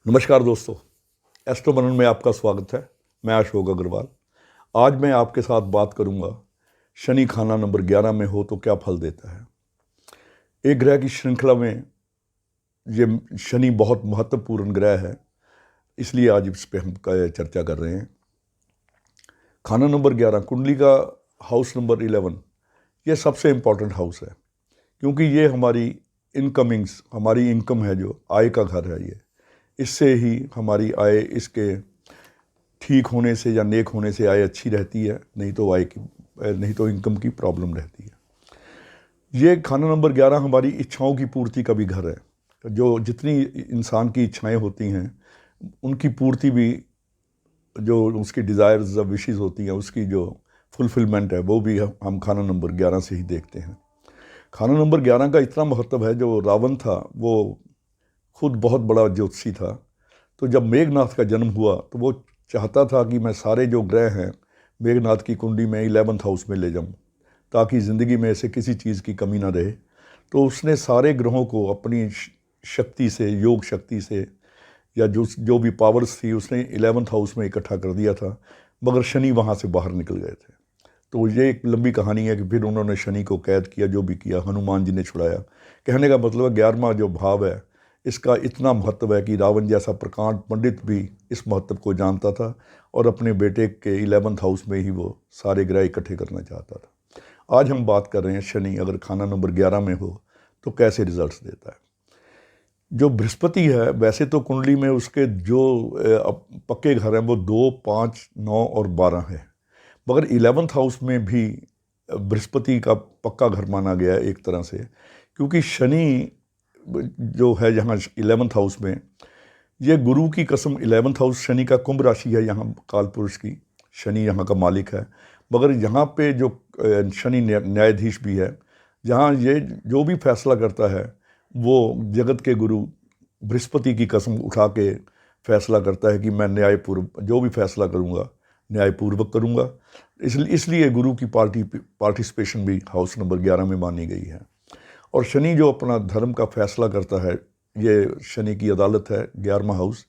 नमस्कार दोस्तों, एस्ट्रो मनन में आपका स्वागत है। मैं अशोक अग्रवाल। आज मैं आपके साथ बात करूंगा शनि खाना नंबर 11 में हो तो क्या फल देता है। एक ग्रह की श्रृंखला में ये शनि बहुत महत्वपूर्ण ग्रह है, इसलिए आज इस पे हम चर्चा कर रहे हैं। खाना नंबर 11 कुंडली का हाउस नंबर 11 ये सबसे इम्पॉर्टेंट हाउस है, क्योंकि ये हमारी इनकमिंग्स, हमारी इनकम है, जो आय का घर है। ये इससे ही हमारी आय, इसके ठीक होने से या नेक होने से आय अच्छी रहती है, नहीं तो इनकम की प्रॉब्लम रहती है। ये खाना नंबर 11 हमारी इच्छाओं की पूर्ति का भी घर है। जो जितनी इंसान की इच्छाएं होती हैं उनकी पूर्ति भी, जो उसकी डिज़ायर्स या विशेज़ होती हैं, उसकी जो फुलफिलमेंट है वो भी हम खाना नंबर 11 से ही देखते हैं। खाना नंबर 11 का इतना महत्व है, जो रावण था वो खुद बहुत बड़ा ज्योतिषी था। तो जब मेघनाथ का जन्म हुआ तो वो चाहता था कि मैं सारे जो ग्रह हैं मेघनाथ की कुंडली में 11th हाउस में ले जाऊं, ताकि ज़िंदगी में ऐसे किसी चीज़ की कमी ना रहे। तो उसने सारे ग्रहों को अपनी शक्ति से, योग शक्ति से, या जो भी पावर्स थी, उसने 11th हाउस में इकट्ठा कर दिया था। मगर शनि वहाँ से बाहर निकल गए थे। तो ये एक लंबी कहानी है कि फिर उन्होंने शनि को कैद किया, जो भी किया, हनुमान जी ने छुड़ाया। कहने का मतलब है 11वां जो भाव है इसका इतना महत्व है कि रावण जैसा प्रकांड पंडित भी इस महत्व को जानता था और अपने बेटे के 11th हाउस में ही वो सारे ग्रह इकट्ठे करना चाहता था। आज हम बात कर रहे हैं शनि अगर खाना नंबर 11 में हो तो कैसे रिजल्ट्स देता है। जो बृहस्पति है, वैसे तो कुंडली में उसके जो पक्के घर हैं वो 2, 5, 9 और 12 हैं, मगर 11th हाउस में भी बृहस्पति का पक्का घर माना गया है एक तरह से, क्योंकि शनि जो है यहाँ 11th हाउस में, ये गुरु की कसम 11th हाउस शनि का कुंभ राशि है, यहाँ काल पुरुष की शनि यहाँ का मालिक है। मगर यहाँ पे जो शनि न्यायाधीश भी है, जहाँ ये जो भी फैसला करता है वो जगत के गुरु बृहस्पति की कसम उठा के फैसला करता है कि मैं न्यायपूर्व जो भी फैसला करूँगा न्यायपूर्वक करूँगा। इसलिए गुरु की पार्टिसिपेशन भी हाउस नंबर 11 में मानी गई है। और शनि जो अपना धर्म का फैसला करता है, ये शनि की अदालत है 11वां हाउस।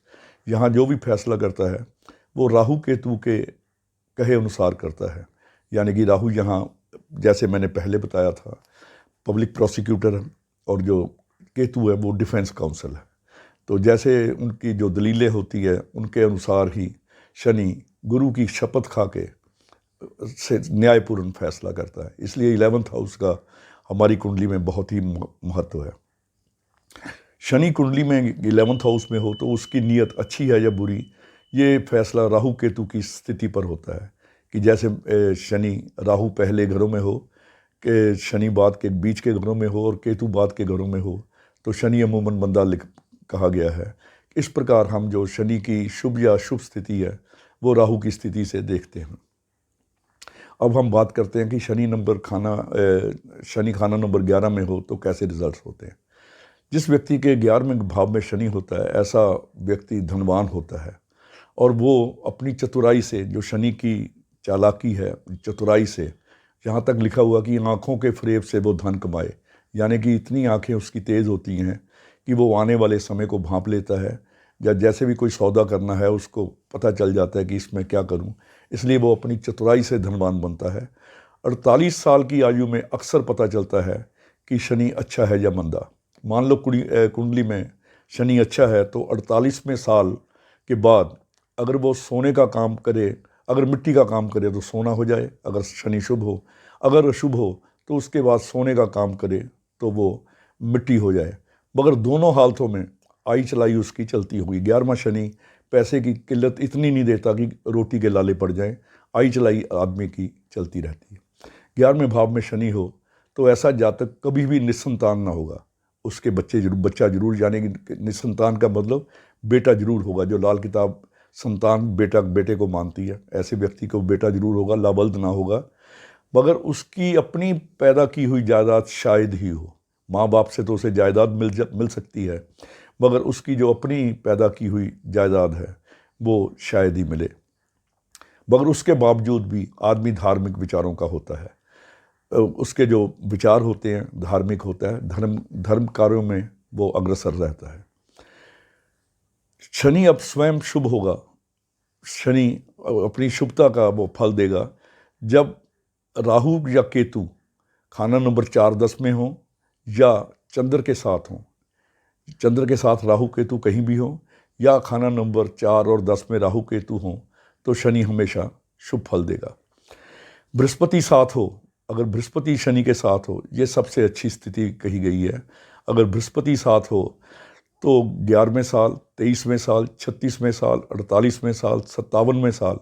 यहाँ जो भी फैसला करता है वो राहु केतु के कहे अनुसार करता है। यानी कि राहु यहाँ, जैसे मैंने पहले बताया था, पब्लिक प्रोसिक्यूटर है, और जो केतु है वो डिफेंस काउंसिल है। तो जैसे उनकी जो दलीलें होती है उनके अनुसार ही शनि गुरु की शपथ खा के से न्यायपूर्ण फैसला करता है। इसलिए 11th हाउस का हमारी कुंडली में बहुत ही महत्व है। शनि कुंडली में 11th हाउस में हो तो उसकी नीयत अच्छी है या बुरी, ये फैसला राहु केतु की स्थिति पर होता है। कि जैसे शनि राहु पहले घरों में हो, कि शनि बाद के बीच के घरों में हो और केतु बाद के घरों में हो, तो शनि अमूमन मंदा कहा गया है। इस प्रकार हम जो शनि की शुभ या शुभ स्थिति है वो राहु की स्थिति से देखते हैं। अब हम बात करते हैं कि शनि खाना नंबर 11 में हो तो कैसे रिजल्ट्स होते हैं। जिस व्यक्ति के 11वें भाव में शनि होता है, ऐसा व्यक्ति धनवान होता है, और वो अपनी चतुराई से, जो शनि की चालाकी है, चतुराई से, यहाँ तक लिखा हुआ कि आँखों के फरेब से वो धन कमाए। यानी कि इतनी आँखें उसकी तेज़ होती हैं कि वो आने वाले समय को भांप लेता है, या जैसे भी कोई सौदा करना है उसको पता चल जाता है कि इसमें क्या करूं। इसलिए वो अपनी चतुराई से धनवान बनता है। 48 साल की आयु में अक्सर पता चलता है कि शनि अच्छा है या मंदा। मान लो कुंडली में शनि अच्छा है तो 48वें साल के बाद अगर वो सोने का काम करे, अगर मिट्टी का काम करे तो सोना हो जाए, अगर शनि शुभ हो। अगर अशुभ हो तो उसके बाद सोने का काम करे तो वो मिट्टी हो जाए। मगर दोनों हालतों में आई चलाई उसकी चलती होगी। 11वां शनि पैसे की किल्लत इतनी नहीं देता कि रोटी के लाले पड़ जाएं, आई चलाई आदमी की चलती रहती है। 11वें भाव में शनि हो तो ऐसा जातक कभी भी निसंतान ना होगा। उसके बच्चा जरूर, यानी कि निसंतान का मतलब बेटा जरूर होगा। जो लाल किताब संतान बेटे को मानती है, ऐसे व्यक्ति को बेटा जरूर होगा, लाबल्द ना होगा। मगर उसकी अपनी पैदा की हुई जायदाद शायद ही हो। माँ बाप से तो उसे जायदाद मिल सकती है, मगर उसकी जो अपनी पैदा की हुई जायदाद है वो शायद ही मिले। मगर उसके बावजूद भी आदमी धार्मिक विचारों का होता है। उसके जो विचार होते हैं धार्मिक होता है, धर्म कार्यों में वो अग्रसर रहता है। शनि अब स्वयं शुभ होगा, शनि अपनी शुभता का वो फल देगा जब राहु या केतु खाना नंबर 4-10 में हो या चंद्र के साथ हो। चंद्र के साथ राहु केतु कहीं भी हो या खाना नंबर 4 और 10 में राहु केतु हो तो शनि हमेशा शुभ फल देगा। बृहस्पति साथ हो, अगर बृहस्पति शनि के साथ हो, ये सबसे अच्छी स्थिति कही गई है। अगर बृहस्पति साथ हो तो 11वें साल, 23वें साल, 36वें साल, 48वें साल, 57वें साल,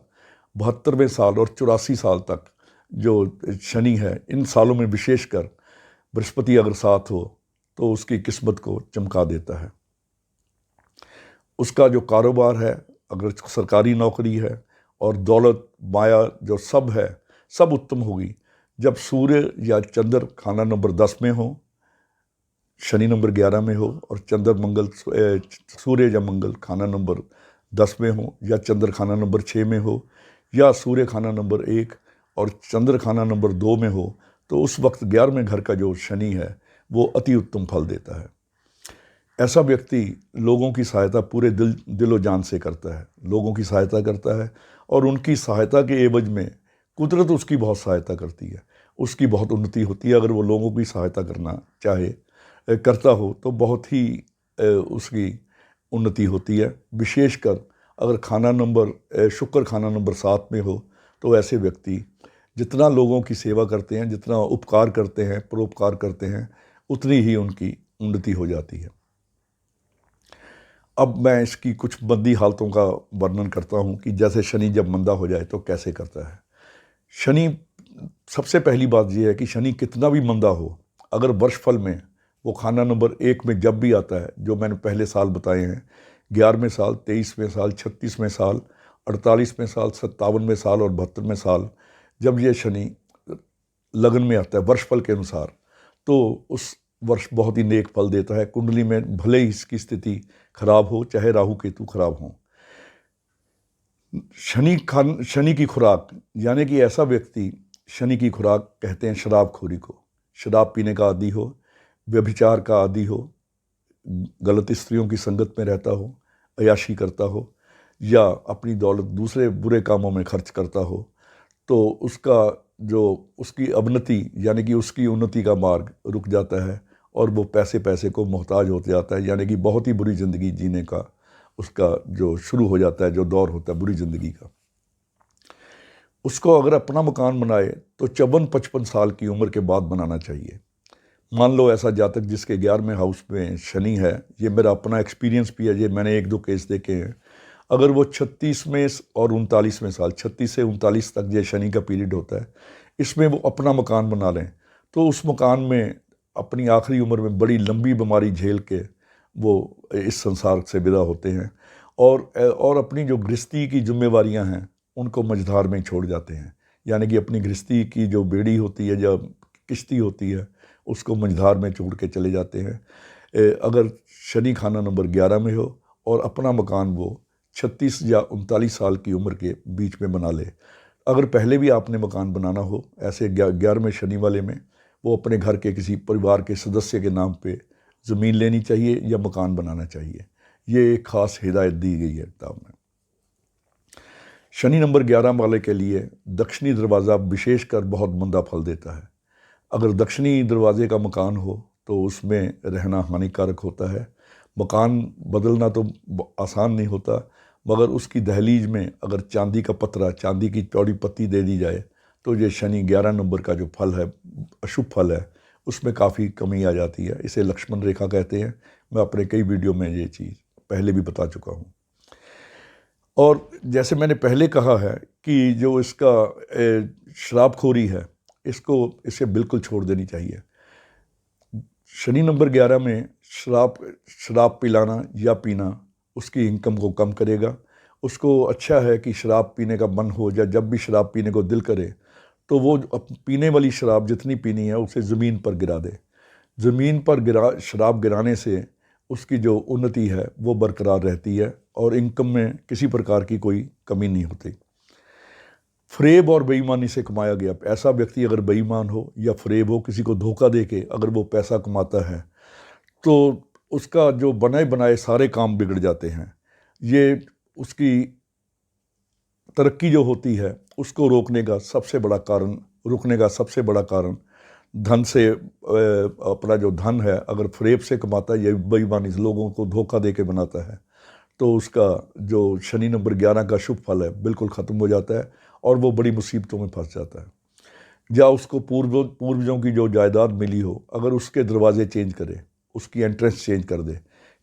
72वें साल और 84 साल तक जो शनि है, इन सालों में विशेषकर बृहस्पति अगर साथ हो तो उसकी किस्मत को चमका देता है। उसका जो कारोबार है, अगर सरकारी नौकरी है और दौलत माया जो सब है, सब उत्तम होगी जब सूर्य या चंद्र खाना नंबर 10 में हो, शनि नंबर 11 में हो और चंद्र मंगल सूर्य या मंगल खाना नंबर 10 में हो या चंद्र खाना नंबर 6 में हो या सूर्य खाना नंबर 1 और चंद्र खाना नंबर 2 में हो, तो उस वक्त 11वें घर का जो शनि है वो अति उत्तम फल देता है। ऐसा व्यक्ति लोगों की सहायता पूरे दिलो जान से करता है, लोगों की सहायता करता है और उनकी सहायता के एवज में कुदरत उसकी बहुत सहायता करती है, उसकी बहुत उन्नति होती है। अगर वो लोगों की सहायता करना चाहे, करता हो तो बहुत ही उसकी उन्नति होती है। विशेषकर अगर खाना नंबर शुक्र खाना नंबर 7 में हो तो ऐसे व्यक्ति जितना लोगों की सेवा करते हैं, जितना उपकार करते हैं, परोपकार करते हैं, उतनी ही उनकी उन्नति हो जाती है। अब मैं इसकी कुछ मंदी हालतों का वर्णन करता हूँ कि जैसे शनि जब मंदा हो जाए तो कैसे करता है। शनि, सबसे पहली बात यह है कि शनि कितना भी मंदा हो, अगर वर्षफल में वो खाना नंबर 1 में जब भी आता है, जो मैंने पहले साल बताए हैं, 11वें साल, 23वें साल, 36वें साल, 48वें साल, 57वें साल और 72वें साल, जब ये शनि लगन में आता है वर्षफल के अनुसार, तो उस वर्ष बहुत ही नेक फल देता है। कुंडली में भले ही इसकी स्थिति खराब हो, चाहे राहु केतु खराब हो। शनि की खुराक, यानी कि ऐसा व्यक्ति, शनि की खुराक कहते हैं शराबखोरी को, शराब पीने का आदी हो, व्यभिचार का आदी हो, गलत स्त्रियों की संगत में रहता हो, अयाशी करता हो या अपनी दौलत दूसरे बुरे कामों में खर्च करता हो, तो उसका जो उसकी अवनति यानी कि उसकी उन्नति का मार्ग रुक जाता है और वो पैसे को मोहताज होते जाता है, यानी कि बहुत ही बुरी ज़िंदगी जीने का उसका जो शुरू हो जाता है, जो दौर होता है बुरी ज़िंदगी का। उसको अगर अपना मकान बनाए तो 54-55 साल की उम्र के बाद बनाना चाहिए। मान लो ऐसा जातक जिसके 11वें हाउस में शनि है, ये मेरा अपना एक्सपीरियंस भी है, ये मैंने 1-2 केस देखे हैं। अगर वो 36वें और 39वें साल, 36 से 39 तक ये शनि का पीरियड होता है, इसमें वो अपना मकान बना लें तो उस मकान में अपनी आखिरी उम्र में बड़ी लंबी बीमारी झेल के वो इस संसार से विदा होते हैं और अपनी जो गृहस्थी की जिम्मेवारियां हैं उनको मझधार में छोड़ जाते हैं, यानी कि अपनी गृहस्थी की जो बेड़ी होती है, जो किश्ती होती है, उसको मझधार में छोड़ के चले जाते हैं। अगर शनि खाना नंबर 11 में हो और अपना मकान वो 36 या 39 साल की उम्र के बीच में बना ले। अगर पहले भी आपने मकान बनाना हो ऐसे 11वें शनि वाले में, वो अपने घर के किसी परिवार के सदस्य के नाम पे ज़मीन लेनी चाहिए या मकान बनाना चाहिए। ये एक ख़ास हिदायत दी गई है किताब में। शनि नंबर 11 वाले के लिए दक्षिणी दरवाज़ा विशेषकर बहुत मंदा फल देता है। अगर दक्षिणी दरवाजे का मकान हो तो उसमें रहना हानिकारक होता है। मकान बदलना तो आसान नहीं होता, मगर उसकी दहलीज में अगर चांदी का पतरा, चांदी की चौड़ी पत्ती दे दी जाए तो ये शनि 11 नंबर का जो फल है, अशुभ फल है, उसमें काफ़ी कमी आ जाती है। इसे लक्ष्मण रेखा कहते हैं। मैं अपने कई वीडियो में ये चीज़ पहले भी बता चुका हूँ। और जैसे मैंने पहले कहा है कि जो इसका शराबखोरी है, इसे बिल्कुल छोड़ देनी चाहिए। शनि नंबर 11 में शराब पिलाना या पीना उसकी इनकम को कम करेगा। उसको अच्छा है कि शराब पीने का मन हो या जब भी शराब पीने को दिल करे तो वो पीने वाली शराब जितनी पीनी है उसे ज़मीन पर गिरा दे। ज़मीन पर शराब गिराने से उसकी जो उन्नति है वो बरकरार रहती है और इनकम में किसी प्रकार की कोई कमी नहीं होती। फ़रेब और बेईमानी से कमाया गया, ऐसा व्यक्ति अगर बेईमान हो या फ़रेब हो, किसी को धोखा दे के अगर वो पैसा कमाता है तो उसका जो बनाए बनाए सारे काम बिगड़ जाते हैं। ये उसकी तरक्की जो होती है उसको रोकने का सबसे बड़ा कारण, रुकने का सबसे बड़ा कारण धन से, अपना जो धन है अगर फरेब से कमाता है, ये बेईमानी लोगों को धोखा दे के बनाता है, तो उसका जो शनि नंबर 11 का शुभ फल है बिल्कुल ख़त्म हो जाता है और वो बड़ी मुसीबतों में फंस जाता है। या उसको पूर्वजों की जो जायदाद मिली हो, अगर उसके दरवाजे चेंज करे, उसकी एंट्रेंस चेंज कर दे,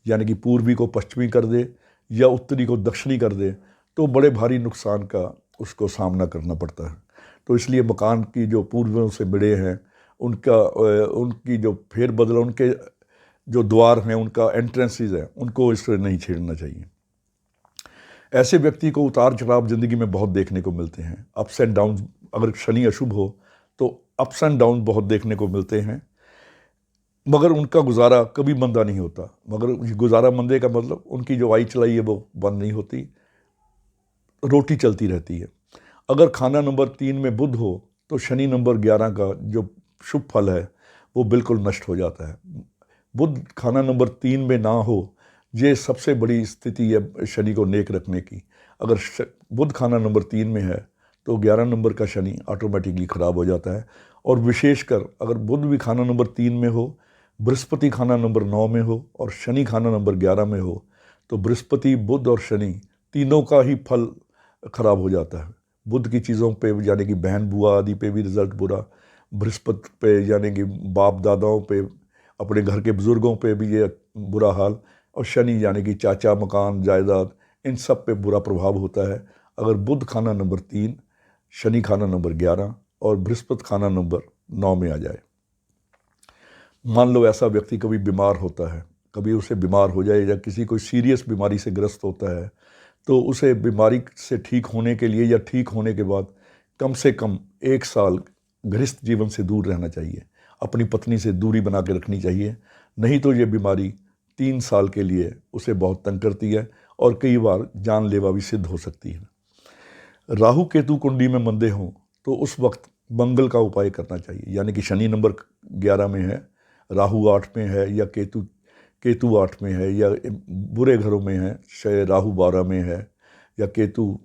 यानी कि पूर्वी को पश्चिमी कर दे या उत्तरी को दक्षिणी कर दे, तो बड़े भारी नुकसान का उसको सामना करना पड़ता है। तो इसलिए मकान की जो पूर्वजों से मिले हैं उनकी जो फेरबदल, उनके जो द्वार हैं, उनका एंट्रेंसेस है, उनको इससे नहीं छेड़ना चाहिए। ऐसे व्यक्ति को उतार चढ़ाव ज़िंदगी में बहुत देखने को मिलते हैं, अप्स एंड डाउन। अगर शनि अशुभ हो तो अप्स एंड डाउन बहुत देखने को मिलते हैं, मगर उनका गुजारा कभी मंदा नहीं होता। मगर गुजारा मंदे का मतलब उनकी जो आई चलाई है वो बंद नहीं होती, रोटी चलती रहती है। अगर खाना नंबर 3 में बुध हो तो शनि नंबर 11 का जो शुभ फल है वो बिल्कुल नष्ट हो जाता है। बुध खाना नंबर 3 में ना हो, ये सबसे बड़ी स्थिति है शनि को नेक रखने की। अगर बुध खाना नंबर 3 में है तो 11 नंबर का शनि ऑटोमेटिकली ख़राब हो जाता है। और विशेषकर अगर बुध भी खाना नंबर 3 में हो, बृहस्पति खाना नंबर 9 में हो और शनि खाना नंबर 11 में हो, तो बृहस्पति, बुध और शनि तीनों का ही फल खराब हो जाता है। बुध की चीज़ों पे यानी कि बहन बुआ आदि पे भी रिजल्ट बुरा, बृहस्पति पे यानी कि बाप दादाओं पे, अपने घर के बुज़ुर्गों पे भी ये बुरा हाल, और शनि यानी कि चाचा, मकान, जायदाद, इन सब पे बुरा प्रभाव होता है अगर बुध खाना नंबर 3, शनि खाना नंबर 11 और बृहस्पति खाना नंबर 9 में आ जाए। मान लो ऐसा व्यक्ति कभी बीमार होता है, कभी उसे बीमार हो जाए या किसी कोई सीरियस बीमारी से ग्रस्त होता है, तो उसे बीमारी से ठीक होने के लिए या ठीक होने के बाद कम से कम 1 साल गृहस्थ जीवन से दूर रहना चाहिए, अपनी पत्नी से दूरी बना के रखनी चाहिए। नहीं तो ये बीमारी 3 साल के लिए उसे बहुत तंग करती है और कई बार जानलेवा भी सिद्ध हो सकती है। राहु केतु कुंडली में मंदे हों तो उस वक्त मंगल का उपाय करना चाहिए, यानी कि शनि नंबर 11 में है, राहु 8 में है या केतु 8 में है या बुरे घरों में है, शायद राहु 12 में है या केतु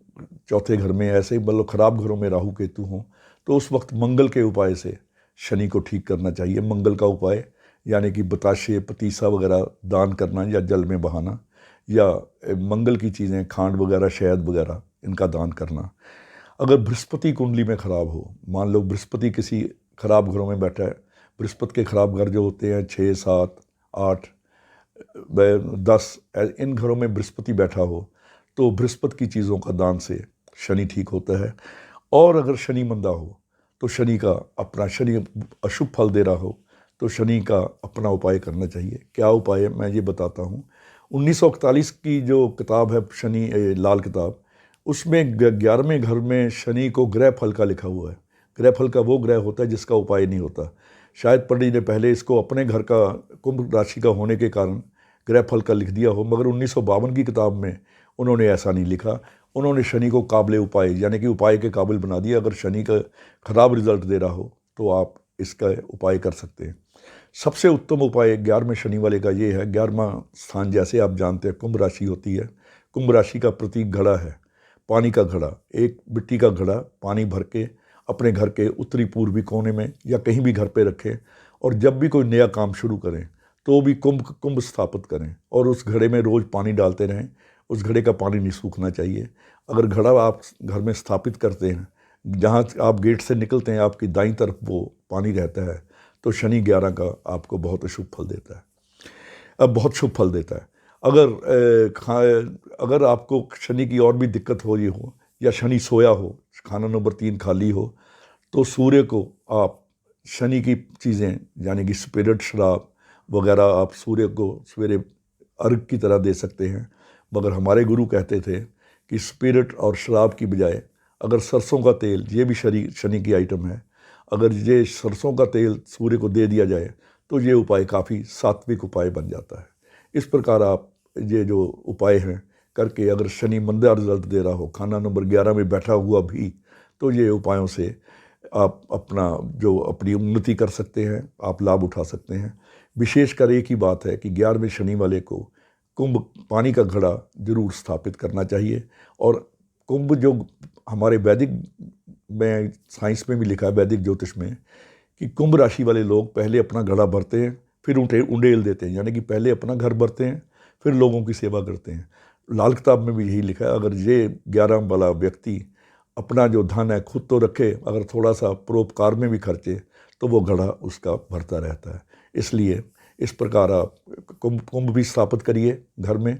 चौथे घर में, ऐसे ही मतलब ख़राब घरों में राहु केतु हों, तो उस वक्त मंगल के उपाय से शनि को ठीक करना चाहिए। मंगल का उपाय यानी कि बताशे, पतीसा वगैरह दान करना या जल में बहाना, या मंगल की चीज़ें खांड वगैरह, शहद वगैरह, इनका दान करना। अगर बृहस्पति कुंडली में ख़राब हो, मान लो बृहस्पति किसी ख़राब घरों में बैठा है, बृहस्पति के ख़राब घर जो होते हैं 6, 7, 8, 10, इन घरों में बृहस्पति बैठा हो तो बृहस्पति की चीज़ों का दान से शनि ठीक होता है। और अगर शनि मंदा हो तो शनि अशुभ फल दे रहा हो तो शनि का अपना उपाय करना चाहिए। क्या उपाय है मैं ये बताता हूँ। 1941 की जो किताब है शनि, लाल किताब, उसमें 11वें घर में शनि को ग्रह फल का लिखा हुआ है। ग्रह फल का वो ग्रह होता है जिसका उपाय नहीं होता। शायद पंडित ने पहले इसको अपने घर का कुंभ राशि का होने के कारण ग्रह फल का लिख दिया हो, मगर 1952 की किताब में उन्होंने ऐसा नहीं लिखा। उन्होंने शनि को काबिल उपाय यानी कि उपाय के काबिल बना दिया। अगर शनि का ख़राब रिजल्ट दे रहा हो तो आप इसका उपाय कर सकते हैं। सबसे उत्तम उपाय 11वें शनि वाले का ये है। 11वां स्थान जैसे आप जानते हैं कुंभ राशि होती है, कुंभ राशि का प्रतीक घड़ा है, पानी का घड़ा। एक मिट्टी का घड़ा पानी भर के अपने घर के उत्तरी पूर्वी कोने में या कहीं भी घर पे रखें, और जब भी कोई नया काम शुरू करें तो भी कुंभ स्थापित करें और उस घड़े में रोज़ पानी डालते रहें। उस घड़े का पानी नहीं सूखना चाहिए। अगर घड़ा आप घर में स्थापित करते हैं, जहाँ आप गेट से निकलते हैं आपकी दाईं तरफ वो पानी रहता है, तो शनि 11 का आपको बहुत शुभ फल देता है, बहुत शुभ फल देता है। अगर आपको शनि की और भी दिक्कत हो रही हो या शनि सोया हो, खाना नंबर 3 खाली हो, तो सूर्य को आप शनि की चीज़ें यानी कि स्पिरिट, शराब वगैरह आप सूर्य को सवेरे अर्घ की तरह दे सकते हैं। मगर हमारे गुरु कहते थे कि स्पिरिट और शराब की बजाय अगर सरसों का तेल, ये भी शनि की आइटम है, अगर ये सरसों का तेल सूर्य को दे दिया जाए तो ये उपाय काफ़ी सात्विक उपाय बन जाता है। इस प्रकार आप ये जो उपाय हैं करके, अगर शनि मंदा रिजल्ट दे रहा हो, खाना नंबर 11 में बैठा हुआ भी, तो ये उपायों से आप अपनी उन्नति कर सकते हैं, आप लाभ उठा सकते हैं। विशेषकर एक ही बात है कि 11वें शनि वाले को कुंभ पानी का घड़ा जरूर स्थापित करना चाहिए। और कुंभ जो हमारे वैदिक में, साइंस में भी लिखा है, वैदिक ज्योतिष में, कि कुंभ राशि वाले लोग पहले अपना घड़ा भरते हैं, फिर उंडेल देते हैं, यानी कि पहले अपना घर भरते हैं फिर लोगों की सेवा करते हैं। लाल किताब में भी यही लिखा है, अगर ये 11 वाला व्यक्ति अपना जो धन है खुद तो रखे, अगर थोड़ा सा परोपकार में भी खर्चे तो वो घड़ा उसका भरता रहता है। इसलिए इस प्रकार आप कुंभ भी स्थापित करिए घर में,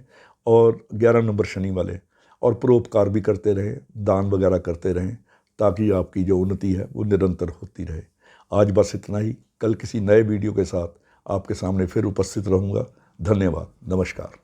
और 11 नंबर शनि वाले, और परोपकार भी करते रहें, दान वगैरह करते रहें, ताकि आपकी जो उन्नति है वो निरंतर होती रहे। आज बस इतना ही। कल किसी नए वीडियो के साथ आपके सामने फिर उपस्थित रहूँगा। धन्यवाद। नमस्कार।